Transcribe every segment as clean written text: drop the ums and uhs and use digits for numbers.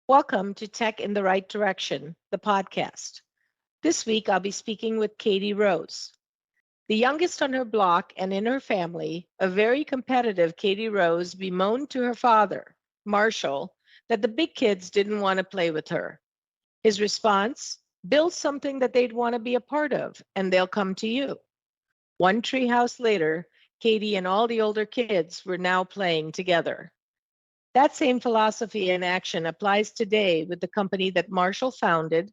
Welcome to Tech in the Right Direction, the podcast. This week, I'll be speaking with Katy Rose. The youngest on her block and in her family, a very competitive Katy Rose bemoaned to her father, Marshall, that the big kids didn't want to play with her. His response, build something that they'd want to be a part of, and they'll come to you. One treehouse later, Katy and all the older kids were now playing together. That same philosophy in action applies today with the company that Marshall founded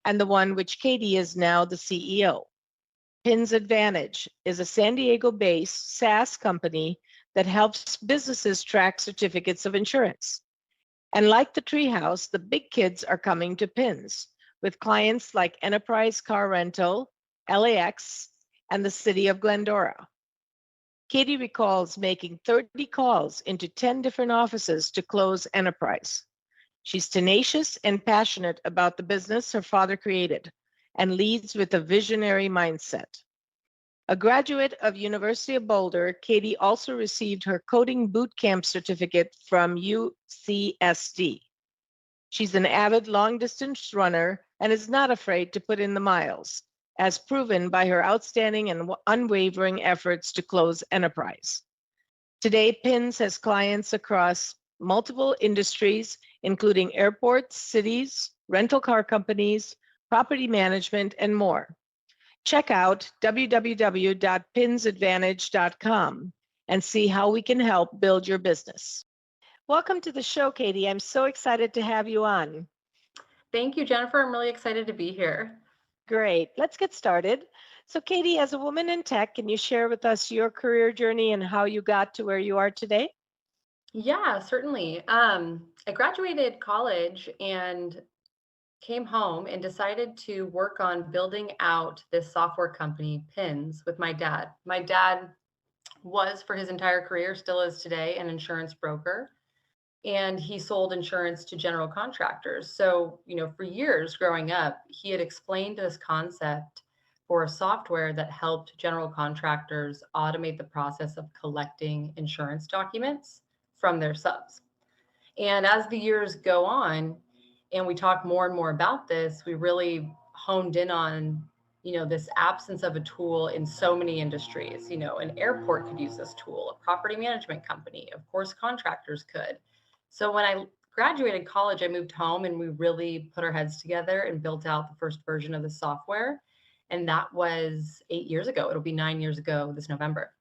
and the one which Katy is now the CEO. Pins Advantage is a San Diego-based SaaS company that helps businesses track certificates of insurance. And like the Treehouse, the big kids are coming to Pins with clients like Enterprise Car Rental, LAX, and the City of Glendora. Katy recalls making 30 calls into 10 different offices to close Enterprise. She's tenacious and passionate about the business her father created and leads with a visionary mindset. A graduate of University of Boulder, Katy also received her coding bootcamp certificate from UCSD. She's an avid long-distance runner and is not afraid to put in the miles, as proven by her outstanding and unwavering efforts to close Enterprise. Today, Pins has clients across multiple industries, including airports, cities, rental car companies, property management, and more. Check out www.pinsadvantage.com and see how we can help build your business. Welcome to the show, Katy. I'm so excited to have you on. Thank you, Jennifer. I'm really excited to be here. Great. Let's get started. So, Katy, as a woman in tech, can you share with us your career journey and how you got to where you are today? Yeah, certainly. I graduated college and came home and decided to work on building out this software company, Pins, with my dad. My dad was, for his entire career, still is today, an insurance broker. And he sold insurance to general contractors. So, for years growing up, he had explained this concept for a software that helped general contractors automate the process of collecting insurance documents from their subs. And as the years go on and we talk more and more about this, we really honed in on this absence of a tool in so many industries. An airport could use this tool, a property management company, of course, contractors could. So when I graduated college, I moved home and we really put our heads together and built out the first version of the software. And that was 8 years ago. It'll be 9 years ago this November.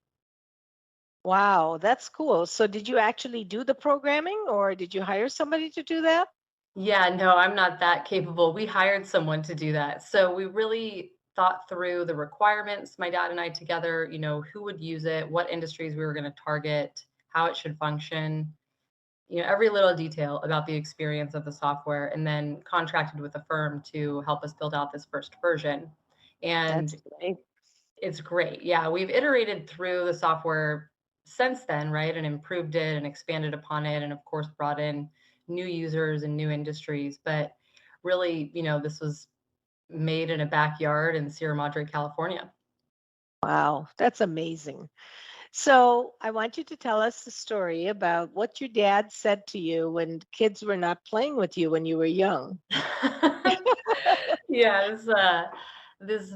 Wow, that's cool. So did you actually do the programming or did you hire somebody to do that? Yeah, no, I'm not that capable. We hired someone to do that. So we really thought through the requirements, my dad and I together, who would use it, what industries we were going to target, how it should function. Every little detail about the experience of the software, and then contracted with a firm to help us build out this first version. And That's great. it's great. Yeah, we've iterated through the software since then, right? And improved it and expanded upon it. And of course, brought in new users and new industries. But really, this was made in a backyard in Sierra Madre, California. Wow, that's amazing. So I want you to tell us the story about what your dad said to you when kids were not playing with you when you were young. Yeah, this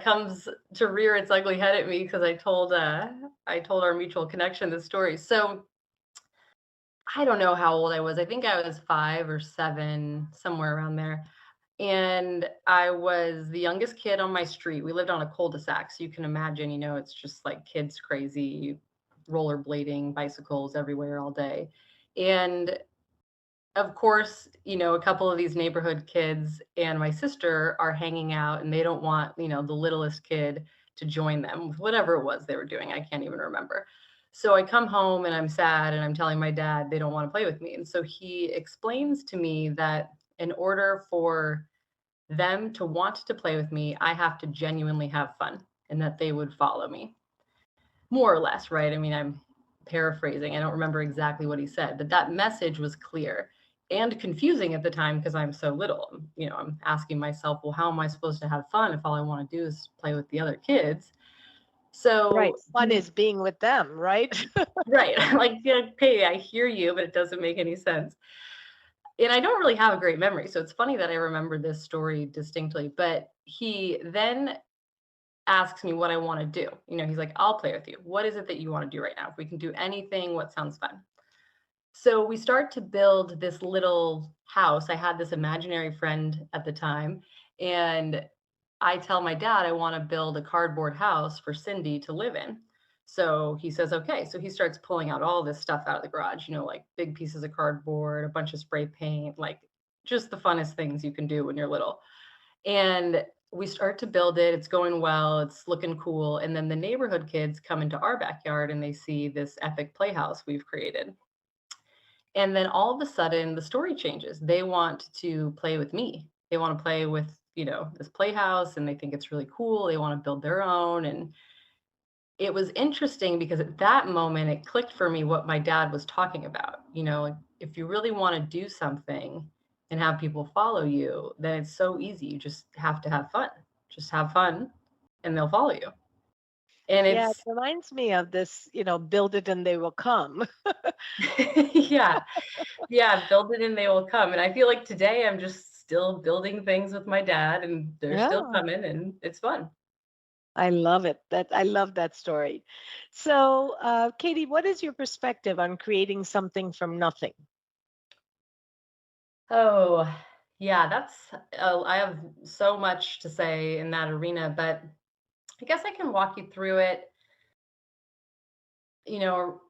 comes to rear its ugly head at me because I told our mutual connection this story. So I don't know how old I was. I think I was 5 or 7, somewhere around there. And I was the youngest kid on my street. We lived on a cul-de-sac, so you can imagine, it's just like kids crazy, rollerblading, bicycles everywhere all day. And of course, a couple of these neighborhood kids and my sister are hanging out and they don't want, the littlest kid to join them with whatever it was they were doing. I can't even remember. So I come home and I'm sad and I'm telling my dad they don't want to play with me. And so he explains to me that in order for them to want to play with me, I have to genuinely have fun and that they would follow me. More or less, right? I mean, I'm paraphrasing. I don't remember exactly what he said, but that message was clear and confusing at the time because I'm so little. I'm asking myself, well, how am I supposed to have fun if all I want to do is play with the other kids? So Right. Fun is being with them, right? right. Like, okay, I hear you, but it doesn't make any sense. and I don't really have a great memory, so it's funny that I remember this story distinctly, but he then asks me what I want to do. He's like, I'll play with you. What is it that you want to do right now? If we can do anything, what sounds fun? So we start to build this little house. I had this imaginary friend at the time, and I tell my dad I want to build a cardboard house for Cindy to live in. So he says, okay. So he starts pulling out all this stuff out of the garage, like big pieces of cardboard, a bunch of spray paint, like just the funnest things you can do when you're little. And we start to build it. It's going well. It's looking cool. And then the neighborhood kids come into our backyard and they see this epic playhouse we've created. And then all of a sudden, the story changes. They want to play with me. They want to play with, this playhouse, and they think it's really cool. They want to build their own. And it was interesting because at that moment, it clicked for me what my dad was talking about. Like, if you really want to do something and have people follow you, then it's so easy. You just have to have fun. Just have fun, and they'll follow you. And Yeah, it it's, reminds me of this, build it and they will come. yeah, yeah, build it and they will come. And I feel like today I'm just still building things with my dad and they're still Yeah, coming and it's fun. I love it. I love that story. So, Katie, what is your perspective on creating something from nothing? Oh, yeah, I have so much to say in that arena, but I guess I can walk you through it,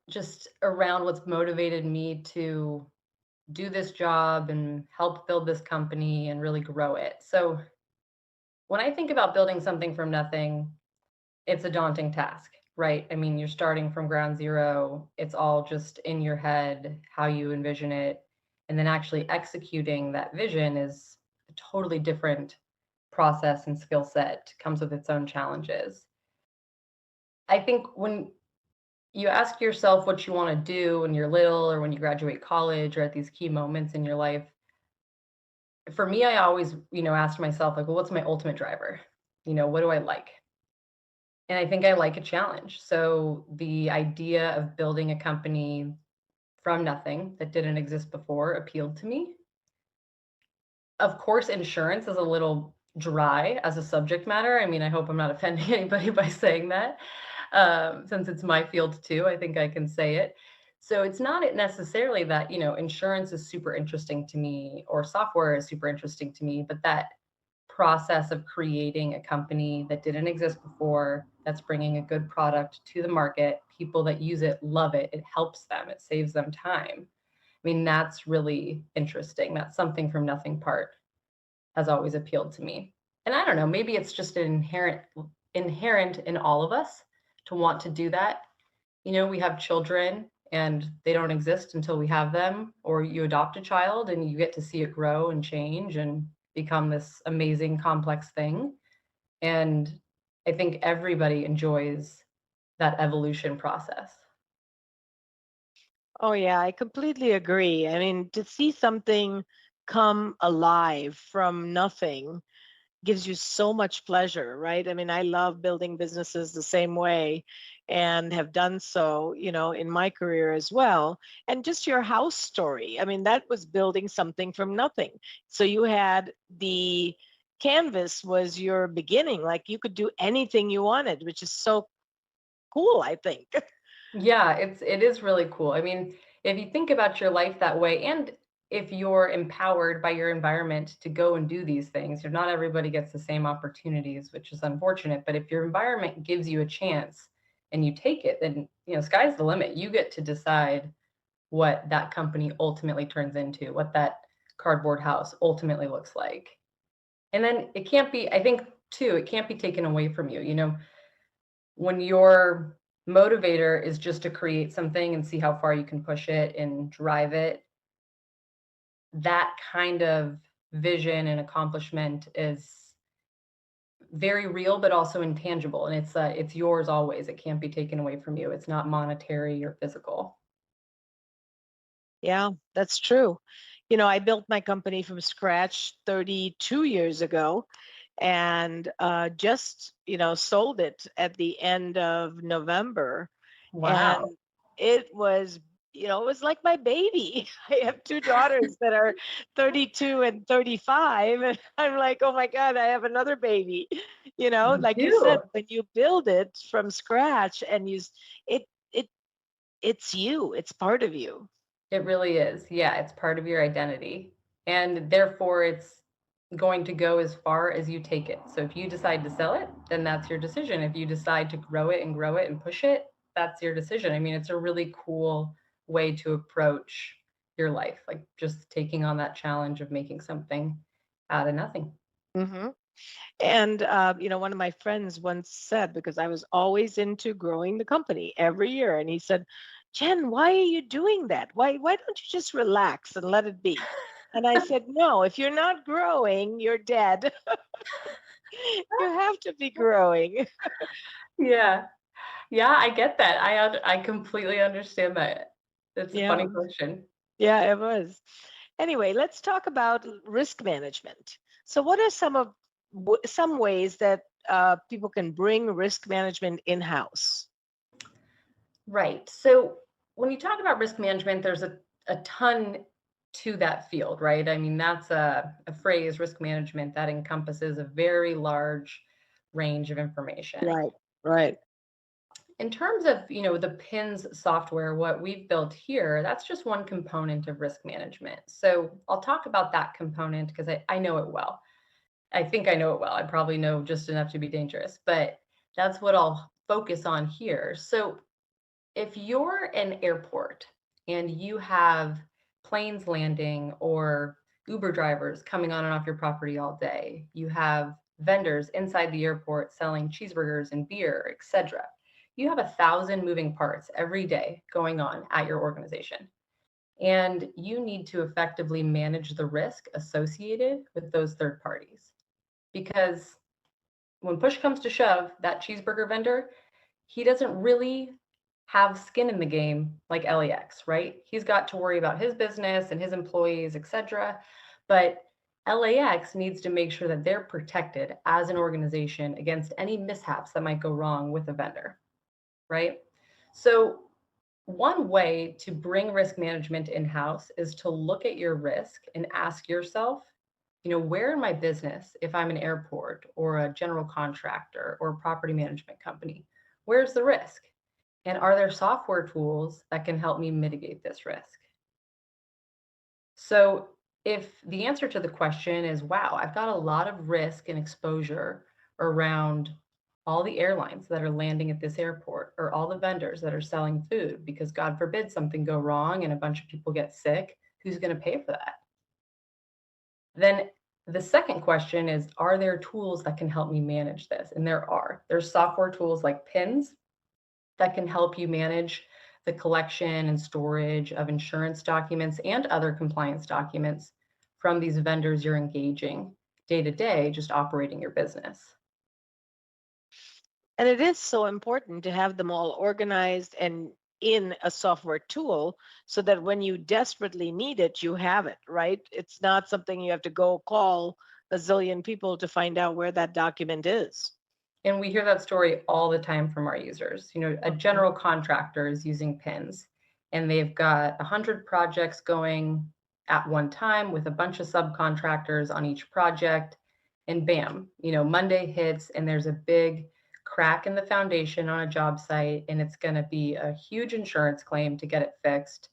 just around what's motivated me to do this job and help build this company and really grow it. So when I think about building something from nothing, it's a daunting task, right? I mean, you're starting from ground zero. It's all just in your head, how you envision it. And then actually executing that vision is a totally different process and skill set, comes with its own challenges. I think when you ask yourself what you want to do when you're little or when you graduate college or at these key moments in your life, for me, I always, asked myself, like, well, what's my ultimate driver? What do I like? And I think I like a challenge. So the idea of building a company from nothing that didn't exist before appealed to me. Of course, insurance is a little dry as a subject matter. I mean, I hope I'm not offending anybody by saying that. Since it's my field too, I think I can say it. So it's not necessarily that, insurance is super interesting to me or software is super interesting to me, but that process of creating a company that didn't exist before, that's bringing a good product to the market. People that use it love it. It helps them. It saves them time. I mean, that's really interesting. That's something from nothing part has always appealed to me. And I don't know, maybe it's just an inherent in all of us to want to do that. We have children and they don't exist until we have them, or you adopt a child and you get to see it grow and change and become this amazing complex thing. And I think everybody enjoys that evolution process. Oh, yeah, I completely agree. I mean, to see something come alive from nothing gives you so much pleasure, right? I mean, I love building businesses the same way and have done so, in my career as well. And just your house story, I mean, that was building something from nothing. So you had the canvas was your beginning, like you could do anything you wanted, which is so cool, I think. Yeah, it is really cool. I mean, if you think about your life that way, and if you're empowered by your environment to go and do these things, not everybody gets the same opportunities, which is unfortunate. But if your environment gives you a chance and you take it, then sky's the limit. You get to decide what that company ultimately turns into, what that cardboard house ultimately looks like. And then it can't be, I think too, it can't be taken away from you. When your motivator is just to create something and see how far you can push it and drive it, that kind of vision and accomplishment is very real but also intangible, and it's yours always. It can't be taken away from you. It's not monetary or physical. Yeah, that's true. I built my company from scratch 32 years ago and just, sold it at the end of November. And Wow. it was it was like my baby. I have two daughters that are 32 and 35. And I'm like, oh my God, I have another baby. You Like you said, do. when you build it from scratch and it, it, it's you, it's part of you. It really is. Yeah, it's part of your identity. And therefore, it's going to go as far as you take it. So if you decide to sell it, then that's your decision. If you decide to grow it and push it, that's your decision. I mean, it's a really cool way to approach your life, like just taking on that challenge of making something out of nothing. Hmm. And, one of my friends once said, because I was always into growing the company every year, and he said, Jen, why are you doing that? Why don't you just relax and let it be? And I said, no, if you're not growing, you're dead. You have to be growing. Yeah. Yeah, I get that. I completely understand that. It's a funny Yeah, question. yeah, it was. Anyway, let's talk about risk management. So, what are some ways that people can bring risk management in-house? Right. So when you talk about risk management, there's a ton to that field, right? I mean, that's a phrase, risk management, that encompasses a very large range of information. Right, right. In terms of, the PINS software, what we've built here, that's just one component of risk management. So I'll talk about that component because I know it well. I think I know it well. I probably know just enough to be dangerous, but that's what I'll focus on here. So if you're an airport and you have planes landing or Uber drivers coming on and off your property all day, you have vendors inside the airport selling cheeseburgers and beer, etc. You have 1,000 moving parts every day going on at your organization. And you need to effectively manage the risk associated with those third parties. Because when push comes to shove, that cheeseburger vendor, he doesn't really have skin in the game like LAX, right? He's got to worry about his business and his employees, etc. But LAX needs to make sure that they're protected as an organization against any mishaps that might go wrong with a vendor, right? So one way to bring risk management in-house is to look at your risk and ask yourself, where in my business, if I'm an airport or a general contractor or a property management company, where's the risk? And are there software tools that can help me mitigate this risk? So if the answer to the question is, wow, I've got a lot of risk and exposure around all the airlines that are landing at this airport or all the vendors that are selling food, because God forbid something go wrong and a bunch of people get sick, who's going to pay for that? Then the second question is, are there tools that can help me manage this? And there are. There's software tools like PINS that can help you manage the collection and storage of insurance documents and other compliance documents from these vendors you're engaging day to day, just operating your business. And it is so important to have them all organized and in a software tool so that when you desperately need it, you have it, right? It's not something you have to go call a zillion people to find out where that document is. And we hear that story all the time from our users. A general contractor is using PINS and they've got 100 projects going at one time with a bunch of subcontractors on each project. And bam, Monday hits and there's a big crack in the foundation on a job site and it's going to be a huge insurance claim to get it fixed.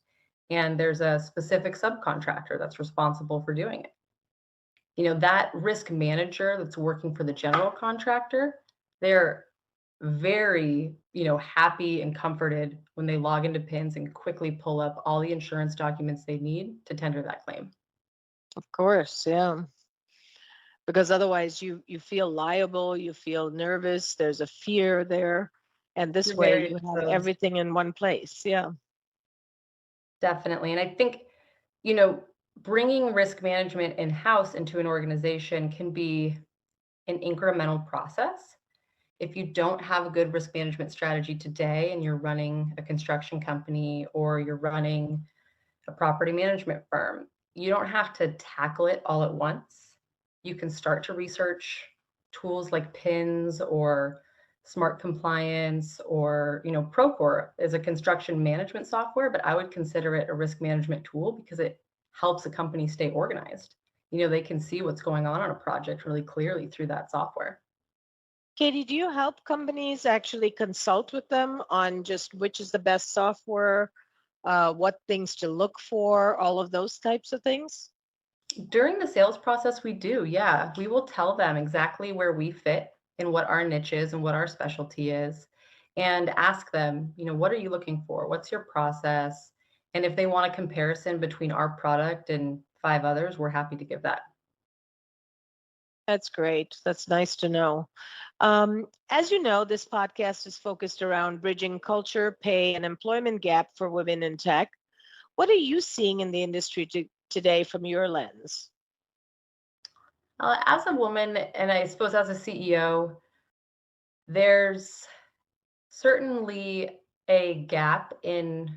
And there's a specific subcontractor that's responsible for doing it. That risk manager that's working for the general contractor, they're very, happy and comforted when they log into PINS and quickly pull up all the insurance documents they need to tender that claim. Of course, yeah. Because otherwise you feel liable, you feel nervous, there's a fear there. And this You're way very you have exposed. everything in one place. Yeah. Definitely. And I think, bringing risk management in-house into an organization can be an incremental process. If you don't have a good risk management strategy today and you're running a construction company or you're running a property management firm, you don't have to tackle it all at once. You can start to research tools like PINS or smart compliance, or, Procore is a construction management software, but I would consider it a risk management tool because it helps a company stay organized. They can see what's going on a project really clearly through that software. Katy, do you help companies actually consult with them on just which is the best software, what things to look for, all of those types of things? During the sales process, we do. Yeah. We will tell them exactly where we fit and what our niche is and what our specialty is, and ask them, what are you looking for? What's your process? And if they want a comparison between our product and 5 others, we're happy to give that. That's great. That's nice to know. As you know, this podcast is focused around bridging culture, pay, and employment gap for women in tech. What are you seeing in the industry today from your lens? As a woman, and I suppose as a CEO, there's certainly a gap in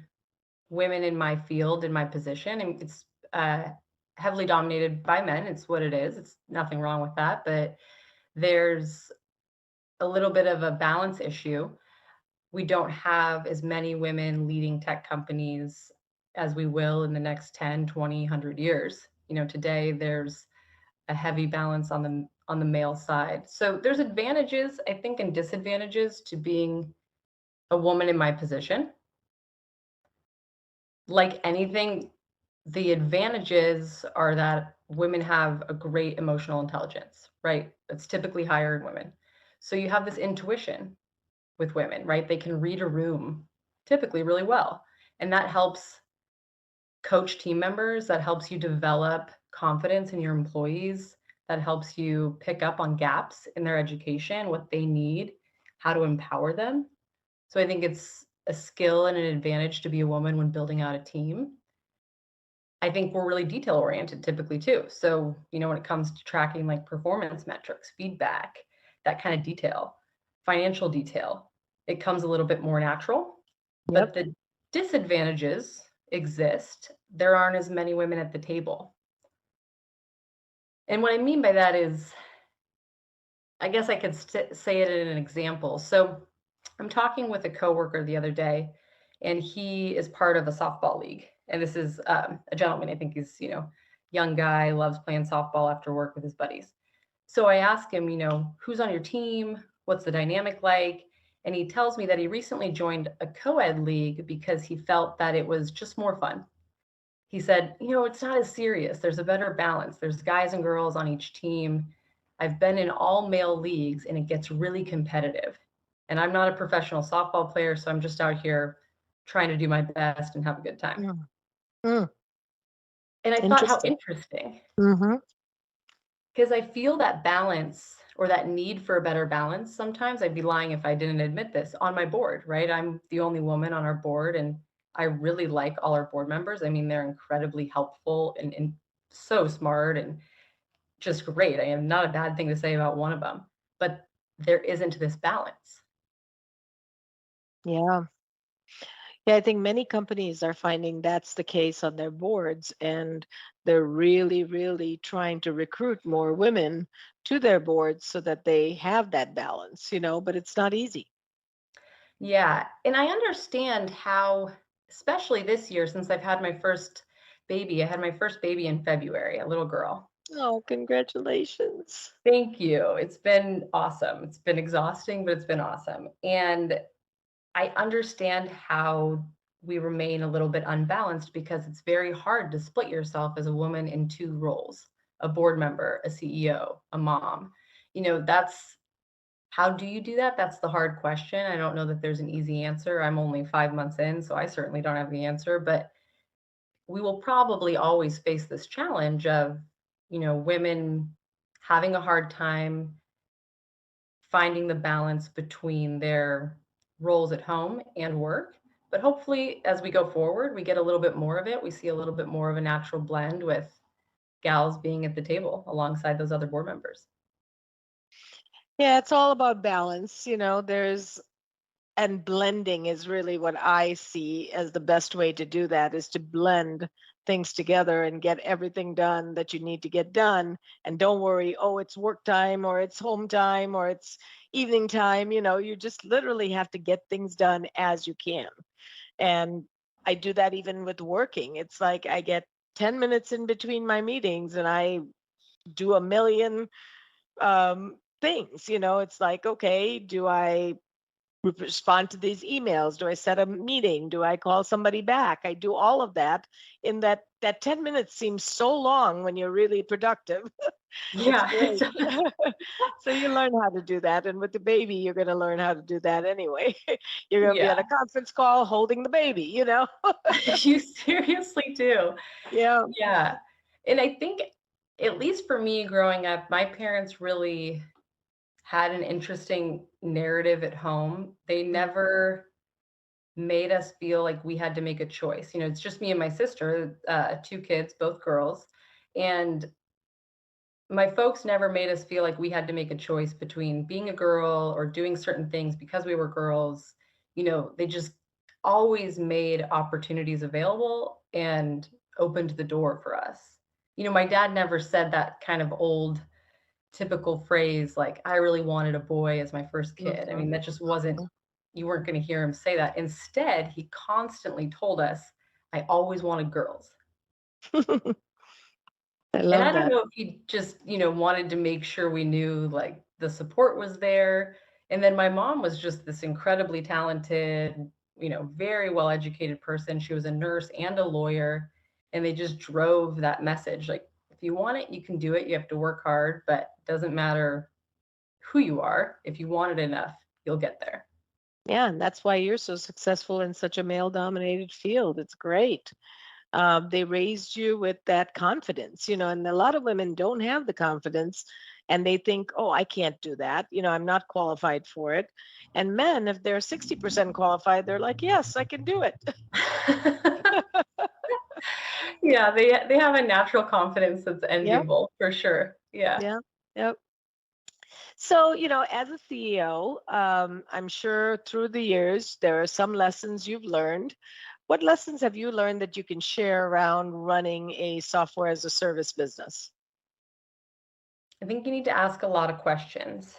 women in my field, in my position, and it's heavily dominated by men. It's what it is. It's nothing wrong with that, but there's a little bit of a balance issue. We don't have as many women leading tech companies as we will in the next 10, 20, 100 years. Today there's a heavy balance on the male side. So there's advantages, I think, and disadvantages to being a woman in my position. Like anything, the advantages are that women have a great emotional intelligence, right? It's typically higher in women. So you have this intuition with women, right? They can read a room typically really well. And that helps coach team members, that helps you develop confidence in your employees, that helps you pick up on gaps in their education, what they need, how to empower them. So I think it's a skill and an advantage to be a woman when building out a team. I think we're really detail oriented typically too. So, when it comes to tracking like performance metrics, feedback, that kind of detail, financial detail, it comes a little bit more natural. But Yep. the disadvantages exist. There aren't as many women at the table. And what I mean by that is, I guess I could say it in an example. So I'm talking with a coworker the other day, and he is part of a softball league. And this is a gentleman. I think he's, young guy, loves playing softball after work with his buddies. So I ask him, who's on your team? What's the dynamic like? And he tells me that he recently joined a co-ed league because he felt that it was just more fun. He said, it's not as serious. There's a better balance. There's guys and girls on each team. I've been in all male leagues and it gets really competitive. And I'm not a professional softball player, so I'm just out here trying to do my best and have a good time. Mm. And I thought, how interesting. Mm-hmm. Because I feel that balance, or that need for a better balance. Sometimes I'd be lying if I didn't admit this on my board, right? I'm the only woman on our board, and I really like all our board members. I mean, they're incredibly helpful and so smart and just great. I have not a bad thing to say about one of them, but there isn't this balance. Yeah. Yeah, I think many companies are finding that's the case on their boards, and they're really, really trying to recruit more women to their boards so that they have that balance, but it's not easy. Yeah. And I understand how, especially this year, since I've had my first baby, I had my first baby in February, a little girl. Oh, congratulations. Thank you. It's been awesome. It's been exhausting, but it's been awesome. And I understand how we remain a little bit unbalanced because it's very hard to split yourself as a woman in 2 roles, a board member, a CEO, a mom. That's, how do you do that? That's the hard question. I don't know that there's an easy answer. I'm only 5 months in, so I certainly don't have the answer, but we will probably always face this challenge of, women having a hard time finding the balance between their roles at home and work. But hopefully, as we go forward, we get a little bit more of it. We see a little bit more of a natural blend with gals being at the table alongside those other board members. Yeah, it's all about balance. And blending is really what I see as the best way to do that, is to blend things together and get everything done that you need to get done. And don't worry, oh, it's work time or it's home time or it's evening time. You just literally have to get things done as you can. And I do that even with working. It's like I get 10 minutes in between my meetings and I do a million things. It's like, okay, do I respond to these emails? Do I set a meeting? Do I call somebody back? I do all of that in that 10 minutes seems so long when you're really productive. It's Yeah, it great. does. So you learn how to do that. And with the baby, you're going to learn how to do that anyway. You're going to be Yeah, on a conference call holding the baby. you seriously do. Yeah. Yeah. And I think, at least for me growing up, my parents really had an interesting narrative at home. They Mm. never made us feel like we had to make a choice. It's just me and my sister, two kids, both girls. And my folks never made us feel like we had to make a choice between being a girl or doing certain things because we were girls. They just always made opportunities available and opened the door for us. My dad never said that kind of old typical phrase like, I really wanted a boy as my first kid. I Mhm. mean, that just wasn't, you weren't going to hear him say that. Instead, he constantly told us, I always wanted girls. I And love I don't that. know if he just, wanted to make sure we knew like the support was there. And then my mom was just this incredibly talented, very well educated person. She was a nurse and a lawyer. And they just drove that message like, if you want it, you can do it. You have to work hard, but it doesn't matter who you are. If you want it enough, you'll get there. Yeah, and that's why you're so successful in such a male-dominated field. It's great. They raised you with that confidence, and a lot of women don't have the confidence and they think, oh, I can't do that. I'm not qualified for it. And men, if they're 60% qualified, they're like, yes, I can do it. Yeah, they have a natural confidence that's Yep. enviable for sure. Yeah. Yeah. Yep. So, as a CEO, I'm sure through the years, there are some lessons you've learned. What lessons have you learned that you can share around running a software as a service business? I think you need to ask a lot of questions.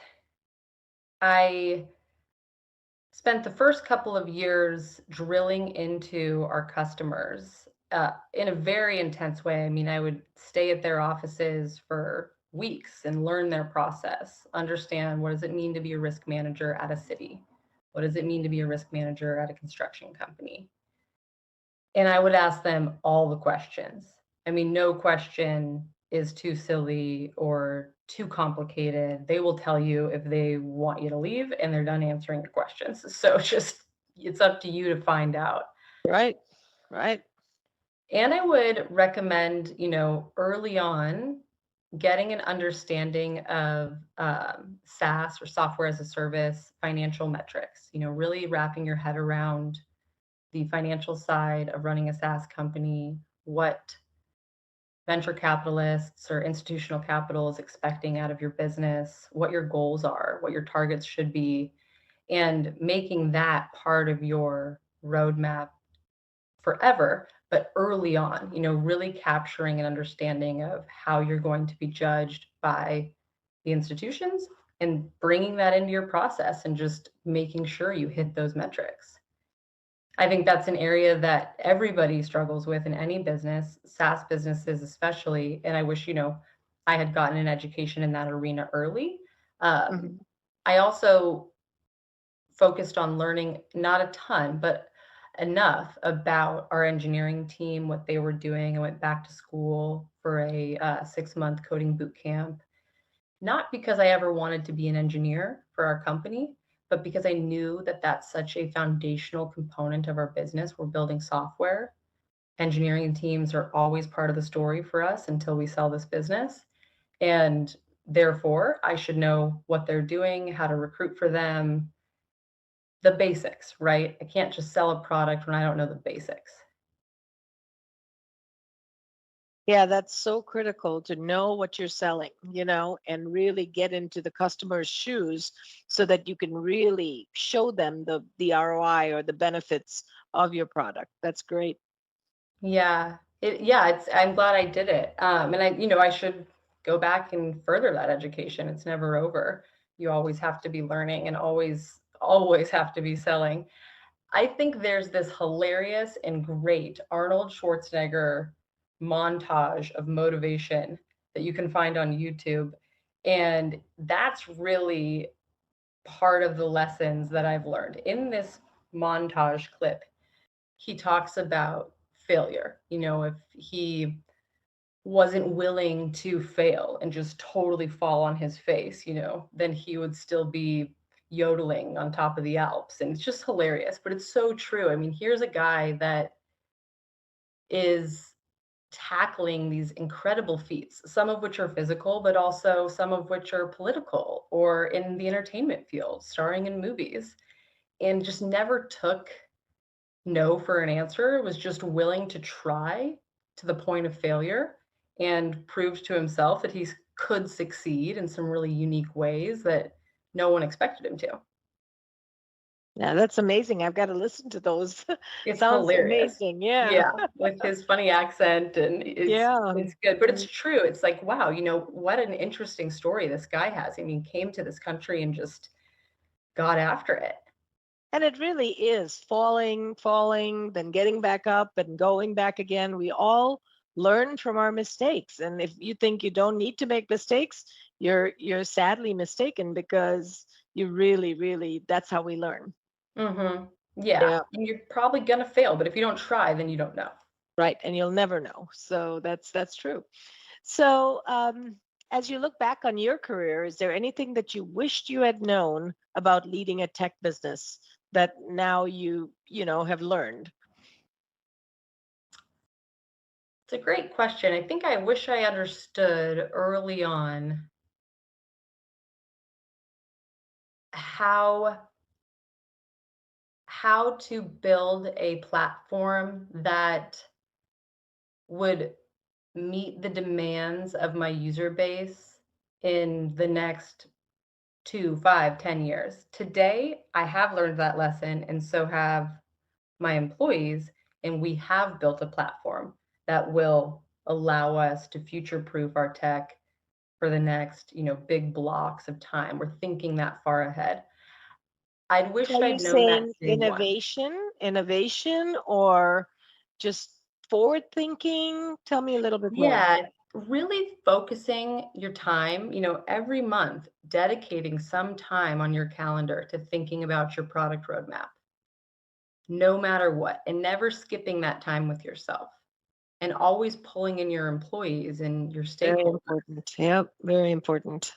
I spent the first couple of years drilling into our customers in a very intense way. I mean, I would stay at their offices for weeks and learn their process, understand what does it mean to be a risk manager at a city? What does it mean to be a risk manager at a construction company? And I would ask them all the questions. I mean, no question is too silly or too complicated. They will tell you if they want you to leave and they're done answering your questions. So just, it's up to you to find out. Right. Right. And I would recommend, early on, getting an understanding of SaaS or software as a service financial metrics, really wrapping your head around the financial side of running a SaaS company, what venture capitalists or institutional capital is expecting out of your business, what your goals are, what your targets should be, and making that part of your roadmap forever, but early on, really capturing an understanding of how you're going to be judged by the institutions and bringing that into your process and just making sure you hit those metrics. I think that's an area that everybody struggles with in any business, SaaS businesses especially. And I wish, I had gotten an education in that arena early. Um, Mhm. I also focused on learning not a ton, but enough about our engineering team, what they were doing. I went back to school for a 6-month coding boot camp, not because I ever wanted to be an engineer for our company, but because I knew that that's such a foundational component of our business. We're building software. Engineering teams are always part of the story for us until we sell this business. And therefore, I should know what they're doing, how to recruit for them, the basics, right? I can't just sell a product when I don't know the basics. Yeah, that's so critical to know what you're selling, and really get into the customer's shoes so that you can really show them the ROI or the benefits of your product. That's great. Yeah. I'm glad I did it. And I should go back and further that education. It's never over. You always have to be learning and always have to be selling. I think there's this hilarious and great Arnold Schwarzenegger montage of motivation that you can find on YouTube. And that's really part of the lessons that I've learned. In this montage clip, he talks about failure. If he wasn't willing to fail and just totally fall on his face, then he would still be yodeling on top of the Alps. And it's just hilarious, but it's so true. I mean, here's a guy that is tackling these incredible feats, some of which are physical, but also some of which are political or in the entertainment field, starring in movies, and just never took no for an answer, was just willing to try to the point of failure and proved to himself that he could succeed in some really unique ways that no one expected him to. Yeah, that's amazing. I've got to listen to those. It's Sounds hilarious. amazing. Yeah. Yeah, with his funny accent, and Yeah. it's good. But it's true. It's like, wow, what an interesting story this guy has. I mean, came to this country and just got after it. And it really is falling, then getting back up and going back again. We all learn from our mistakes. And if you think you don't need to make mistakes, you're sadly mistaken, because you really, that's how we learn. Mm-hmm. Yeah. And you're probably gonna fail, but if you don't try, then you don't know. Right. And you'll never know. So that's true. So as you look back on your career, is there anything that you wished you had known about leading a tech business that now you have learned? It's a great question. I think I wish I understood early on how to build a platform that would meet the demands of my user base in the next 2, 5, 10 years. Today, I have learned that lesson, and so have my employees, and we have built a platform that will allow us to future-proof our tech for the next, big blocks of time. We're thinking that far ahead. I'd wish Are you I'd known that saying day one. innovation, or just forward thinking? Tell me a little bit more. Yeah, really focusing your time, every month, dedicating some time on your calendar to thinking about your product roadmap, no matter what, and never skipping that time with yourself, and always pulling in your employees and your Very stakeholders. important. Yep, very important.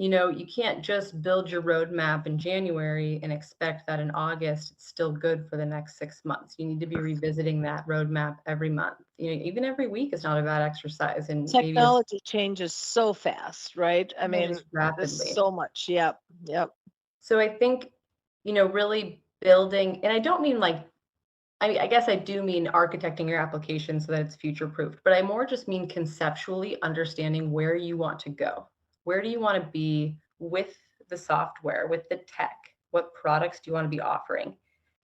You can't just build your roadmap in January and expect that in August it's still good for the next 6 months. You need to be revisiting that roadmap every month. Even every week is not a bad exercise, and maybe it's Technology changes so fast, right? I mean, just there's rapidly. so much. Yep. So I think, really building, and I don't mean like, I guess I do mean architecting your application so that it's future proofed, but I more just mean conceptually understanding where you want to go. Where do you want to be with the software, with the tech? What products do you want to be offering?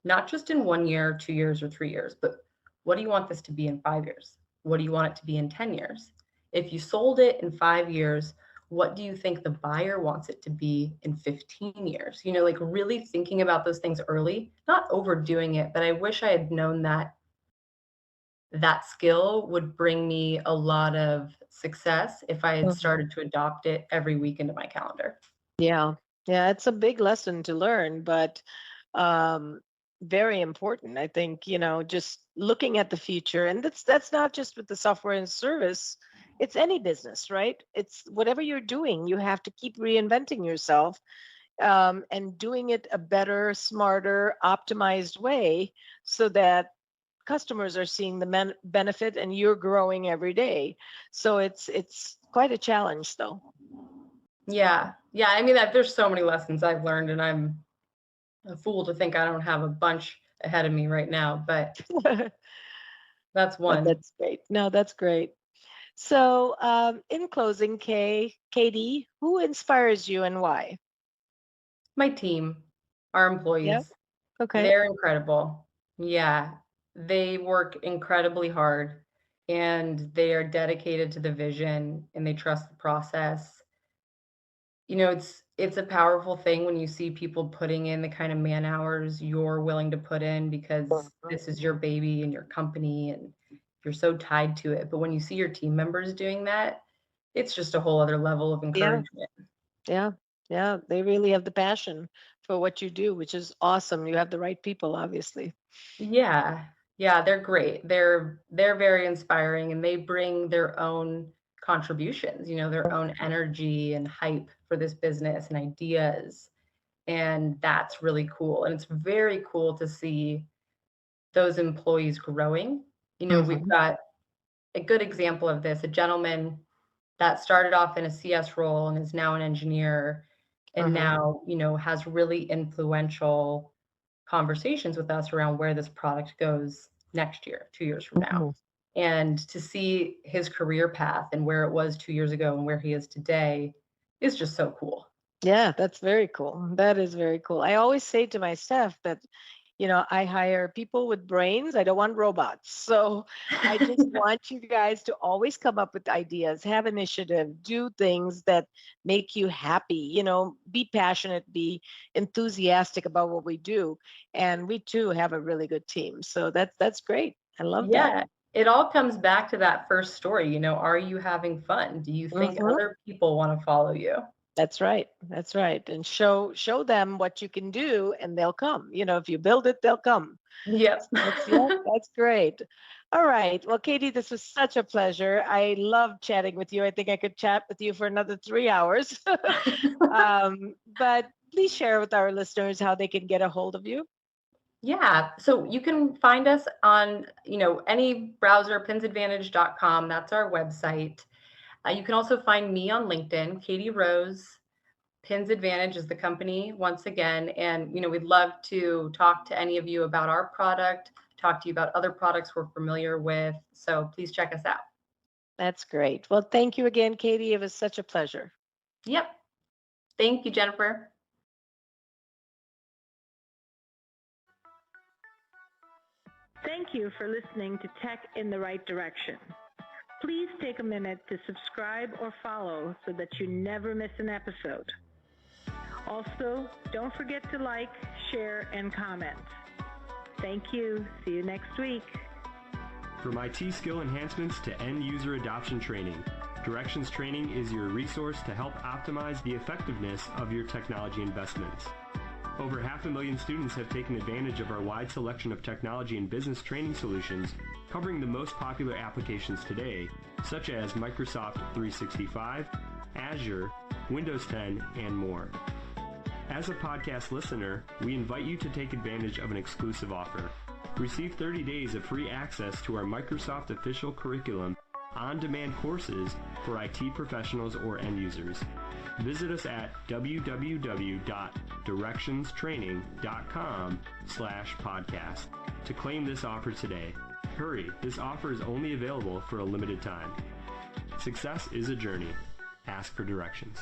Not just in 1 year, 2 years, or 3 years, but what do you want this to be in 5 years? What do you want it to be in 10 years? If you sold it in 5 years, what do you think the buyer wants it to be in 15 years? Like really thinking about those things early, not overdoing it, but I wish I had known that skill would bring me a lot of success if I had started to adopt it every week into my calendar. Yeah. It's a big lesson to learn, but very important. I think, just looking at the future, and that's not just with the software and service, it's any business, right? It's whatever you're doing, you have to keep reinventing yourself, and doing it a better, smarter, optimized way, so that customers are seeing the benefit and you're growing every day. So it's quite a challenge, though. Yeah. I mean, there's so many lessons I've learned, and I'm a fool to think I don't have a bunch ahead of me right now, but that's But one. that's great. No, that's great. So, in closing, Katie, who inspires you and why? My team, our Yep. employees, Okay. they're incredible. Yeah, they work incredibly hard. and they are dedicated to the vision and they trust the process. It's a powerful thing when you see people putting in the kind of man hours you're willing to put in because Mhm. this is your baby and your company and you're so tied to it. But when you see your team members doing that, it's just a whole other level of Yeah, encouragement. yeah, yeah. They really have the passion for what you do, which is awesome. You have the right people, obviously. Yeah. Yeah, they're great. They're very inspiring and they bring their own contributions, their own energy and hype for this business and ideas. And that's really cool. And it's very cool to see those employees growing. We've Hmm. got a good example of this, a gentleman that started off in a CS role and is now an engineer and Hmm. now, has really influential conversations with us around where this product goes next year, 2 years from now. Hmm. And to see his career path and where it was 2 years ago and where he is today is just so cool. Yeah, that's very cool. That is very cool. I always say to my staff that, I hire people with brains. I don't want robots. So I just want you guys to always come up with ideas, have initiative, do things that make you happy, be passionate, be enthusiastic about what we do. And we too have a really good team. So that's great. I love that. Yeah, it all comes back to that first story, are you having fun? Do you think Hmm. other people wanna follow you? That's right. That's right. And show them what you can do and they'll come. If you build it, they'll come. Yep. Yeah, that's great. All right. Well, Katie, this was such a pleasure. I love chatting with you. I think I could chat with you for another 3 hours. But please share with our listeners how they can get a hold of you. Yeah, so you can find us on, any browser, pinsadvantage.com. That's our website. You can also find me on LinkedIn, Katy Rose. Pins Advantage is the company once again. And, we'd love to talk to any of you about our product, talk to you about other products we're familiar with. So please check us out. That's great. Well, thank you again, Katie. It was such a pleasure. Yep. Thank you, Jennifer. Thank you for listening to Tech in the Right Direction. Please take a minute to subscribe or follow so that you never miss an episode. Also, don't forget to like, share, and comment. Thank you. See you next week. From IT skill enhancements to end-user adoption training, Directions Training is your resource to help optimize the effectiveness of your technology investments. Over 500,000 students have taken advantage of our wide selection of technology and business training solutions, covering the most popular applications today, such as Microsoft 365, Azure, Windows 10, and more. As a podcast listener, we invite you to take advantage of an exclusive offer. Receive 30 days of free access to our Microsoft official curriculum on-demand courses for IT professionals or end users. Visit us at www.directionstraining.com/podcast to claim this offer today. Hurry, this offer is only available for a limited time. Success is a journey. Ask for directions.